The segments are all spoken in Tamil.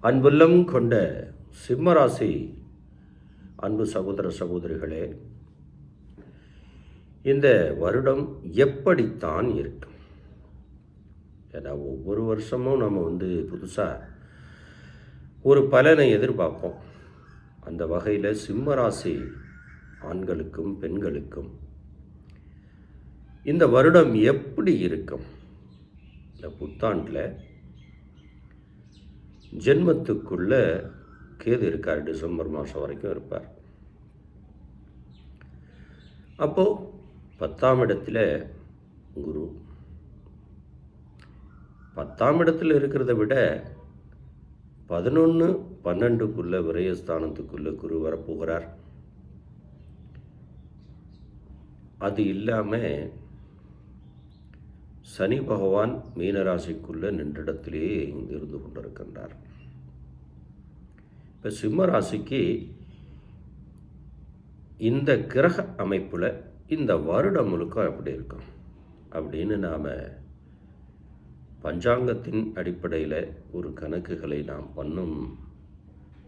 அன்புள்ளம் கொண்ட சிம்மராசி அன்பு சகோதர சகோதரிகளே, இந்த வருடம் எப்படித்தான் இருக்கும்? ஏன்னா ஒவ்வொரு வருஷமும் நம்ம புதுசாக ஒரு பலனை எதிர்பார்ப்போம். அந்த வகையில் சிம்மராசி ஆண்களுக்கும் பெண்களுக்கும் இந்த வருடம் எப்படி இருக்கும்? இந்த புத்தாண்டில் ஜென்மத்துக்குள்ள கேது இருக்கார். டிசம்பர் மாதம் வரைக்கும் இருப்பார். அப்போது 10ஆம் இடத்துல குரு. 10ஆம் இடத்துல இருக்கிறத விட 11, 12க்குள்ள விரயஸ்தானத்துக்குள்ள குரு வரப்போகிறார். அது இல்லாமல் சனி பகவான் மீனராசிக்குள்ள நின்றிடத்திலேயே இருந்து கொண்டிருக்கின்றார். இப்போ சிம்ம ராசிக்கு இந்த கிரக அமைப்பில் இந்த வருடம் முழுக்க எப்படி இருக்கும் அப்படின்னு நாம் பஞ்சாங்கத்தின் அடிப்படையில் ஒரு கணக்குகளை நாம்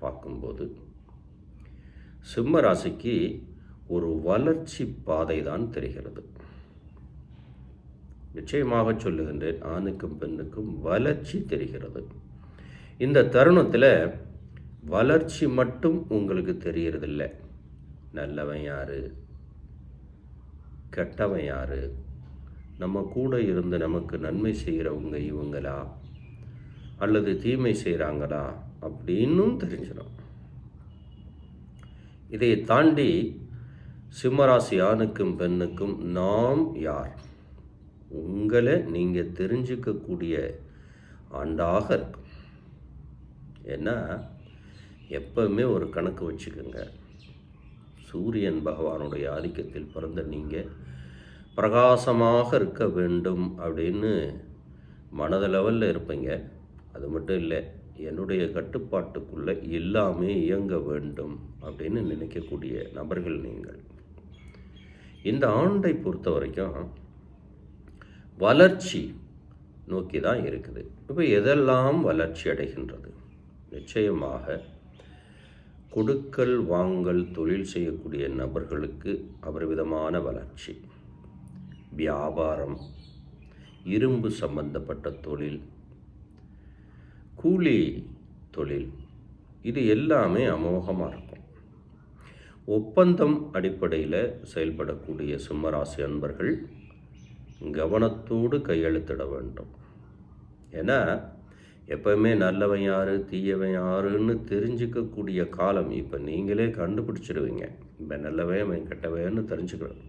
பார்க்கும்போது சிம்ம ராசிக்கு ஒரு வளர்ச்சி பாதை தான் தெரிகிறது. நிச்சயமாக சொல்லுகின்றேன், ஆணுக்கும் பெண்ணுக்கும் வளர்ச்சி தெரிகிறது. இந்த தருணத்தில் வளர்ச்சி மட்டும் உங்களுக்கு தெரியறதில்லை. நல்லவன் யாரு, கெட்டவன் யாரு, நம்ம கூட இருந்து நமக்கு நன்மை செய்கிறவங்க இவங்களா அல்லது தீமை செய்கிறாங்களா அப்படின்னும் தெரிஞ்சிடும். இதை தாண்டி சிம்மராசி ஆணுக்கும் பெண்ணுக்கும் நாம் யார், உங்களை நீங்கள் தெரிஞ்சுக்கக்கூடிய ஆண்டாக இருக்கும். ஏன்னா எப்பவுமே ஒரு கணக்கு வச்சுக்கோங்க. சூரியன் பகவானுடைய ஆதிக்கத்தில் பிறந்த நீங்கள் பிரகாசமாக இருக்க வேண்டும் அப்படின்னு மனதளவில் இருப்பீங்க. அது மட்டும் இல்லை, என்னுடைய கட்டுப்பாட்டுக்குள்ளே எல்லாமே இயங்க வேண்டும் அப்படின்னு நினைக்கக்கூடிய நபர்கள் நீங்கள். இந்த ஆண்டை பொறுத்த வரைக்கும் வளர்ச்சி நோக்கி தான் இருக்குது. இப்போ எதெல்லாம் வளர்ச்சி அடைகின்றது? நிச்சயமாக கொடுக்கல் வாங்கல் தொழில் செய்யக்கூடிய நபர்களுக்கு அபரிவிதமான வளர்ச்சி. வியாபாரம், இரும்பு சம்பந்தப்பட்ட தொழில், கூலி தொழில், இது எல்லாமே அமோகமாக இருக்கும். ஒப்பந்தம் அடிப்படையில் செயல்படக்கூடிய சிம்மராசி அன்பர்கள் கவனத்தோடு கையெழுத்திட வேண்டும். ஏன்னா எப்பவுமே நல்லவன் யார் தீயவன் யாருன்னு தெரிஞ்சிக்கக்கூடிய காலம். இப்போ நீங்களே கண்டுபிடிச்சிடுவீங்க, இப்போ நல்லவன் கெட்டவன்னு தெரிஞ்சுக்கிறோம்.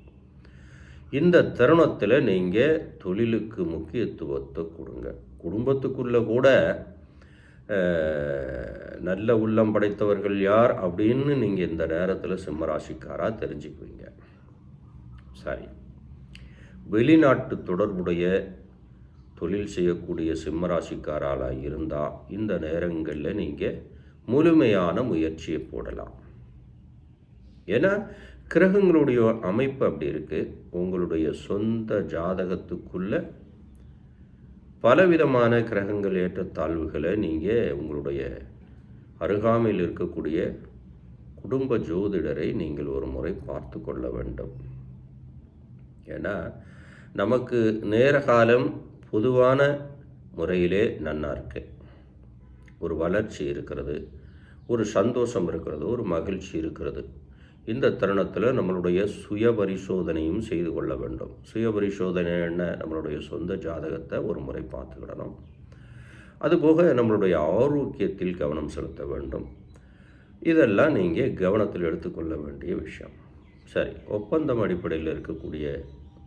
இந்த தருணத்தில் நீங்கள் தொழிலுக்கு முக்கியத்துவத்தை கொடுங்க. குடும்பத்துக்குள்ளே கூட நல்ல உள்ளம் படைத்தவர்கள் யார் அப்படின்னு நீங்கள் இந்த நேரத்தில் சிம்மராசிக்காராக தெரிஞ்சுக்குவீங்க. சரி, வெளிநாட்டு தொடர்புடைய தொழில் செய்யக்கூடிய சிம்மராசிக்காரால் இருந்தால் இந்த நேரங்களில் நீங்கள் முழுமையான முயற்சியை போடலாம். ஏன்னா கிரகங்களுடைய அமைப்பு அப்படி இருக்குது. உங்களுடைய சொந்த ஜாதகத்துக்குள்ள பலவிதமான கிரகங்கள் ஏற்றத்தாழ்வுகளை நீங்கள் உங்களுடைய அருகாமையில் இருக்கக்கூடிய குடும்ப ஜோதிடரை நீங்கள் ஒரு முறை பார்த்து கொள்ள வேண்டும். ஏன்னா நமக்கு நேர காலம் பொதுவான முறையிலே நன்னா இருக்கு. ஒரு வளர்ச்சி இருக்கிறது, ஒரு சந்தோஷம் இருக்கிறது, ஒரு மகிழ்ச்சி இருக்கிறது. இந்த தருணத்தில் நம்மளுடைய சுய பரிசோதனையும் செய்து கொள்ள வேண்டும். சுய பரிசோதனை என்ன? நம்மளுடைய சொந்த ஜாதகத்தை ஒரு முறை பார்த்துக்கிடணும். அதுபோக நம்மளுடைய ஆரோக்கியத்தில் கவனம் செலுத்த வேண்டும். இதெல்லாம் நீங்கள் கவனத்தில் எடுத்துக்கொள்ள வேண்டிய விஷயம். சரி, ஒப்பந்தம் அடிப்படையில் இருக்கக்கூடிய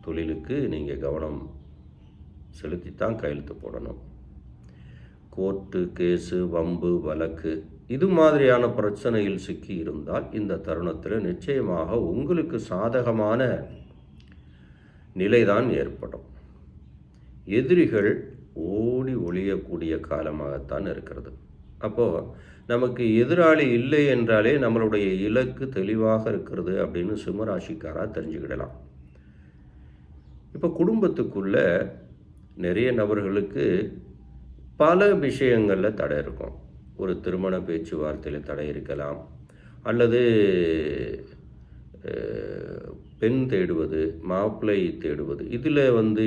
தொழிலுக்கு நீங்கள் கவனம் செலுத்தித்தான் கையெழுத்து போடணும். கோர்ட்டு கேஸு, வம்பு, வழக்கு இது மாதிரியான பிரச்சனையில் சிக்கி இருந்தால் இந்த தருணத்தில் நிச்சயமாக உங்களுக்கு சாதகமான நிலைதான் ஏற்படும். எதிரிகள் ஓடி ஒழியக்கூடிய காலமாகத்தான் இருக்கிறது. அப்போது நமக்கு எதிராளி இல்லை என்றாலே நம்மளுடைய இலக்கு தெளிவாக இருக்கிறது அப்படின்னு சிம்மராசிக்காராக தெரிஞ்சுக்கிடலாம். இப்போ குடும்பத்துக்குள்ள நிறைய நபர்களுக்கு பல விஷயங்களில் தடை இருக்கும். ஒரு திருமண பேச்சுவார்த்தையில் தடை இருக்கலாம், அல்லது பெண் தேடுவது, மாப்பிள்ளை தேடுவது, இதில்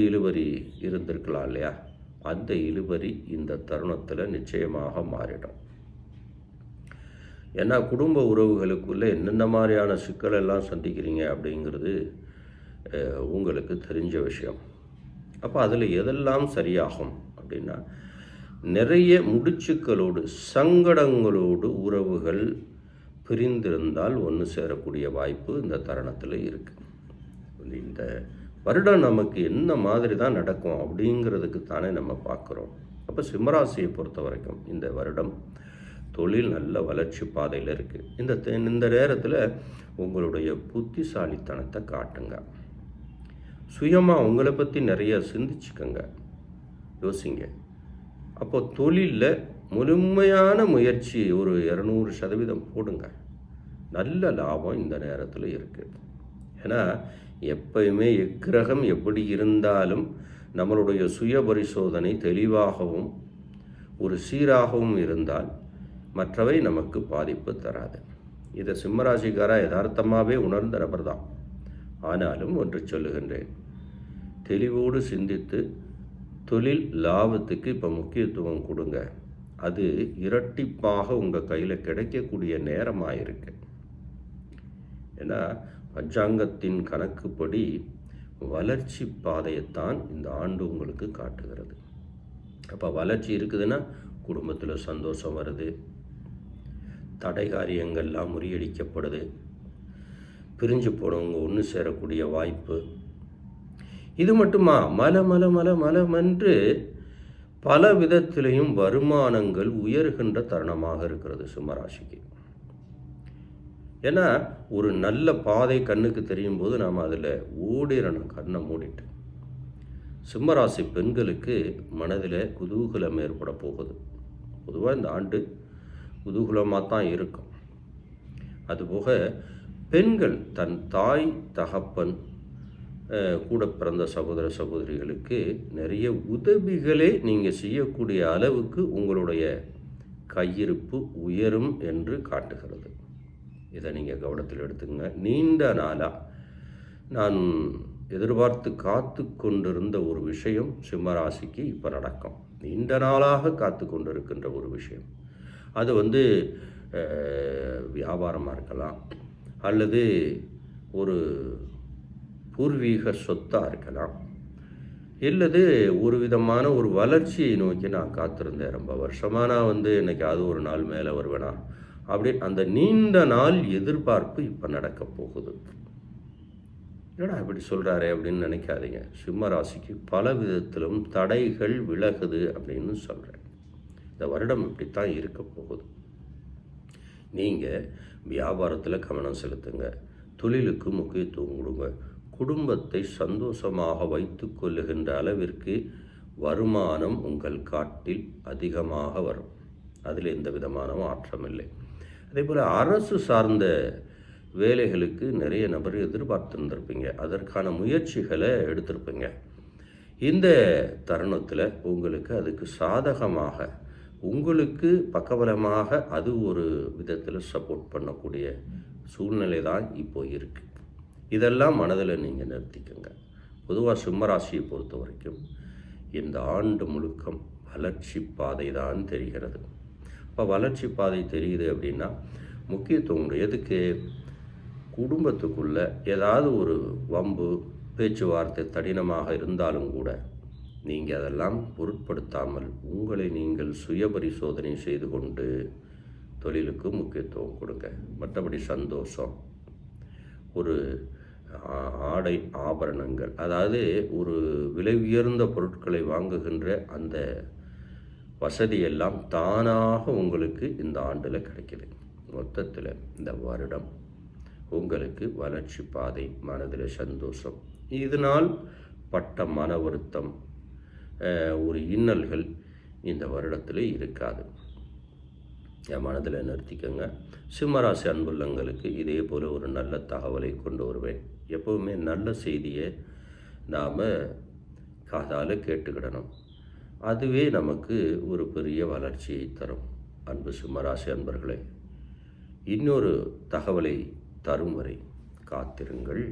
இழுபறி இருந்திருக்கலாம் இல்லையா? அந்த இழுபறி இந்த தருணத்தில் நிச்சயமாக மாறிடும். ஏன்னா குடும்ப உறவுகளுக்குள்ளே என்னென்ன மாதிரியான சிக்கலெல்லாம் சந்திக்கிறீங்க அப்படிங்கிறது உங்களுக்கு தெரிஞ்ச விஷயம். அப்போ அதில் எதெல்லாம் சரியாகும் அப்படின்னா, நிறைய முடிச்சுக்களோடு சங்கடங்களோடு உறவுகள் பிரிந்திருந்தால் ஒன்று சேரக்கூடிய வாய்ப்பு இந்த தருணத்தில் இருக்குது. இந்த வருடம் நமக்கு என்ன மாதிரி தான் நடக்கும் அப்படிங்கிறதுக்கு தானே நம்ம பார்க்குறோம். அப்போ சிம்மராசியை பொறுத்த வரைக்கும் இந்த வருடம் தொழில் நல்ல வளர்ச்சி பாதையில் இருக்குது. இந்த நேரத்தில் உங்களுடைய புத்திசாலித்தனத்தை காட்டுங்க. சுயமாக உங்களை பற்றி நிறைய சிந்திச்சுக்கங்க, யோசிங்க. அப்போ தொழிலில் முழுமையான முயற்சி ஒரு 200% போடுங்க. நல்ல லாபம் இந்த நேரத்தில் இருக்குது. ஏன்னா எப்பயுமே எக்கிரகம் எப்படி இருந்தாலும் நம்மளுடைய சுய பரிசோதனை தெளிவாகவும் ஒரு சீராகவும் இருந்தால் மற்றவை நமக்கு பாதிப்பு தராது. இதை சிம்மராசிக்காரா யதார்த்தமாகவே உணர்ந்த நபர் தான். ஆனாலும் ஒன்று சொல்லுகின்றேன், தெளிவோடு சிந்தித்து தொழில் லாபத்துக்கு இப்போ முக்கியத்துவம் கொடுங்க. அது இரட்டிப்பாக உங்கள் கையில் கிடைக்கக்கூடிய நேரமாக இருக்கு. ஏன்னா பஞ்சாங்கத்தின் கணக்குப்படி வளர்ச்சி பாதையைத்தான் இந்த ஆண்டு உங்களுக்கு காட்டுகிறது. அப்போ வளர்ச்சி இருக்குதுன்னா குடும்பத்தில் சந்தோஷம் வருது, தடை காரியங்கள்லாம் முறியடிக்கப்படுது, பிரிஞ்சு போனவங்க ஒன்று சேரக்கூடிய வாய்ப்பு. இது மட்டுமா, மலமென்று பல விதத்திலையும் வருமானங்கள் உயர்கின்ற தருணமாக இருக்கிறது சிம்மராசிக்கு. ஏன்னா ஒரு நல்ல பாதை கண்ணுக்கு தெரியும் போது நாம் அதில் ஓடிடணும், கண்ணை மூடிட்டு. சிம்மராசி பெண்களுக்கு மனதில் குதூகலம் ஏற்பட போகுது. பொதுவாக இந்த ஆண்டு குதூகலமாக தான் இருக்கும். அதுபோக பெண்கள் தன் தாய் தகப்பன் கூட பிறந்த சகோதர சகோதரிகளுக்கு நிறைய உதவிகளே நீங்கள் செய்யக்கூடிய அளவுக்கு உங்களுடைய கையிருப்பு உயரும் என்று காட்டுகிறது. இதை நீங்கள் கவனத்தில் எடுத்துங்க. நீண்ட நாளாக நான் எதிர்பார்த்து காத்து கொண்டிருந்த ஒரு விஷயம் சிம்மராசிக்கு இப்போ நடக்கும். நீண்ட நாளாக காத்து கொண்டிருக்கின்ற ஒரு விஷயம். அது வியாபாரமாக இருக்கலாம், அல்லது ஒரு பூர்வீக சொத்தாக இருக்கலாம், இல்லது ஒரு விதமான ஒரு வளர்ச்சியை நோக்கி நான் காத்திருந்தேன். ரொம்ப வருஷமாக நான் என்னைக்காவது ஒரு நாள் மேலே வருவேனா அப்படி அந்த நீண்ட நாள் எதிர்பார்ப்பு இப்போ நடக்க போகுது. ஏன்னா இப்படி சொல்கிறாரே அப்படின்னு நினைக்காதீங்க. சிம்ம ராசிக்கு பல விதத்திலும் தடைகள் விலகுது அப்படின்னு சொல்கிறேன். இந்த வருடம் இப்படித்தான் இருக்க போகுது. நீங்கள் வியாபாரத்தில் கவனம் செலுத்துங்க, தொழிலுக்கு முக்கியத்துவம் கொடுங்க, குடும்பத்தை சந்தோஷமாக வைத்து கொள்ளுகின்ற அளவிற்கு வருமானம் உங்கள் காட்டில் அதிகமாக வரும். அதில் எந்த விதமான மாற்றம் இல்லை. அதே போல் அரசு சார்ந்த வேலைகளுக்கு நிறைய நபர் எதிர்பார்த்துருந்துருப்பீங்க, அதற்கான முயற்சிகளை எடுத்திருப்பீங்க. இந்த தருணத்தில் உங்களுக்கு அதுக்கு சாதகமாக, உங்களுக்கு பக்கபலமாக அது ஒரு விதத்தில் சப்போர்ட் பண்ணக்கூடிய சூழ்நிலை தான் இப்போ இருக்குது. இதெல்லாம் மனதில் நீங்கள் நிறுத்திக்கோங்க. பொதுவாக சிம்மராசியை பொறுத்த வரைக்கும் இந்த ஆண்டு முழுக்கம் வளர்ச்சி பாதை தான் தெரிகிறது. இப்போ வளர்ச்சி பாதை தெரியுது அப்படின்னா முக்கியத்துவம் எதுக்கு? குடும்பத்துக்குள்ளே ஏதாவது ஒரு வம்பு பேச்சுவார்த்தை கடினமாக இருந்தாலும் கூட நீங்கள் அதெல்லாம் பொருட்படுத்தாமல் உங்களை நீங்கள் சுய பரிசோதனை செய்து கொண்டு தொழிலுக்கு முக்கியத்துவம் கொடுங்க. மற்றபடி சந்தோஷம், ஒரு ஆடை ஆபரணங்கள், அதாவது ஒரு விலை உயர்ந்த பொருட்களை வாங்குகின்ற அந்த வசதியெல்லாம் தானாக உங்களுக்கு இந்த ஆண்டில் கிடைக்கிது. மொத்தத்தில் இந்த வருடம் உங்களுக்கு வளர்ச்சி பாதை, மனதில் சந்தோஷம், இதனால் பட்ட மன வருத்தம், ஒரு இன்னல்கள் இந்த வருடத்தில் இருக்காது. என் மனதில் நிறுத்திக்கங்க. சிம்மராசி அன்புள்ளங்களுக்கு இதே போல் ஒரு நல்ல தகவலை கொண்டு வருவேன். எப்போவுமே நல்ல செய்தியை நாம் காதால் கேட்டுக்கிடணும். அதுவே நமக்கு ஒரு பெரிய வளர்ச்சியை தரும். அன்பு சிம்மராசி அன்பர்களே, இன்னொரு தகவலை தரும் வரை காத்திருங்கள்.